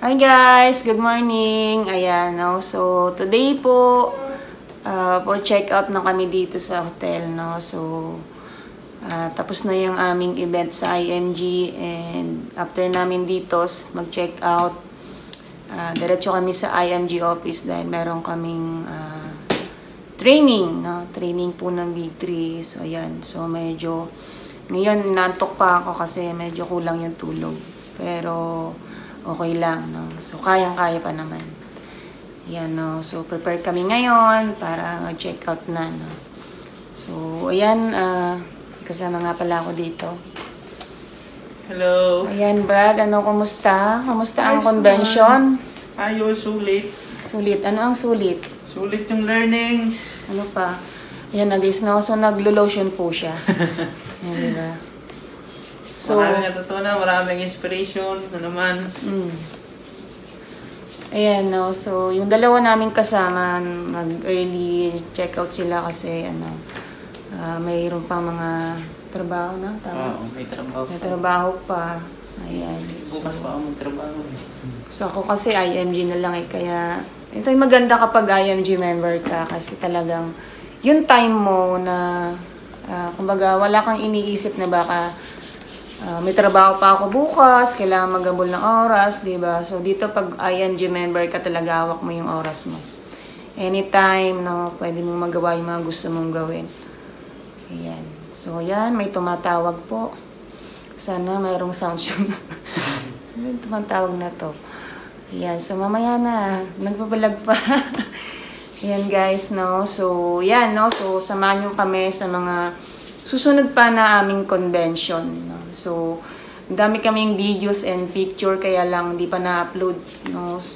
Hi guys, good morning. Ayan, no. So today po for check out na kami dito sa hotel, no. So tapos na yung aming event sa IMG and after namin dito mag-check out, diretso kami sa IMG office dahil meron kaming training, no. Training po ng Big 3. So ayan. So medyo ngayon nantok pa ako kasi medyo kulang yung tulog. Pero okay lang, no? So, kayang-kaya pa naman. Ayan, no? So, prepare kami ngayon para mag-check out na, no? So, ayan, kasama nga pala ako dito. Hello. Ayan, Brad, ano, kumusta? Kumusta ang convention? Ayos, sulit. Sulit. Ano ang sulit? Sulit yung learnings. Ano pa? Ayan, nag-is, no? So, naglo-lotion po siya. Ayan, diba? So, maraming natutunan, maraming inspiration, ano naman. Ayan, no. So, yung dalawa namin kasama, mag-early check-out sila kasi, mayroon pa mga trabaho na. Tama? Oo, may trabaho. May trabaho pa. Ayan. Bukas pa ako magtrabaho. So, ako kasi IMG na lang kaya, ito yung maganda kapag IMG member ka kasi talagang, yung time mo na, kumbaga, wala kang iniisip na baka, may trabaho pa ako bukas, kailangan magabol ng oras, diba? So, dito pag IMG member ka talaga, hawak mo yung oras mo. Anytime, no, pwede mong magawa yung mga gusto mong gawin. Ayan. So, yan, may tumatawag po. Sana mayroong sound yung may tumatawag na to. Ayan, so mamaya na, nagbabalag pa. Ayan guys, no. So, yan, no. So, samahan nyo kami sa mga susunod pa na aming convention, no? So, dami kaming videos and picture kaya lang hindi pa na-upload, no? So,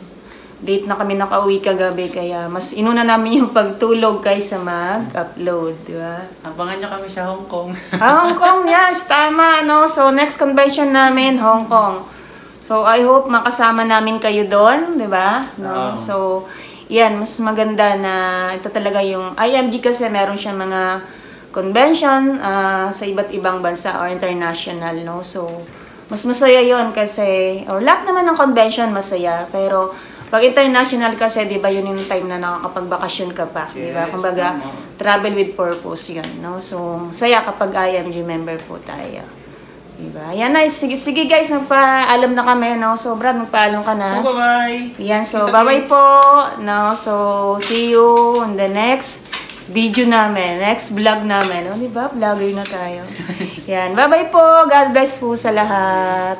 late na kami nakauwi kagabi kaya mas inuna namin yung pagtulog kaysa mag-upload, di ba? Abangan nyo kami sa Hong Kong. Hong Kong, yes, tama, no? So, next convention namin, Hong Kong. So, I hope makasama namin kayo doon, di ba? No? So, yan, mas maganda na ito talaga yung IMG kasi meron siya mga convention sa iba't ibang bansa or international, no? So, mas masaya yon kasi, or lahat naman ng convention masaya, pero pag international kasi, di ba, yun yung time na nakakapagbakasyon ka pa, di ba? Kumbaga, travel with purpose yun, no? So, saya kapag IMG member po tayo. Di ba? Yan, nice. Sige guys, magpaalam na kami, no? So, Brad, magpaalam ka na. Oh, bye-bye. Yan, so, bye-bye po, no? So, see you on the next video namin, next vlog namin. O, diba? Vlogger na tayo. Yan. Bye-bye po. God bless po sa lahat.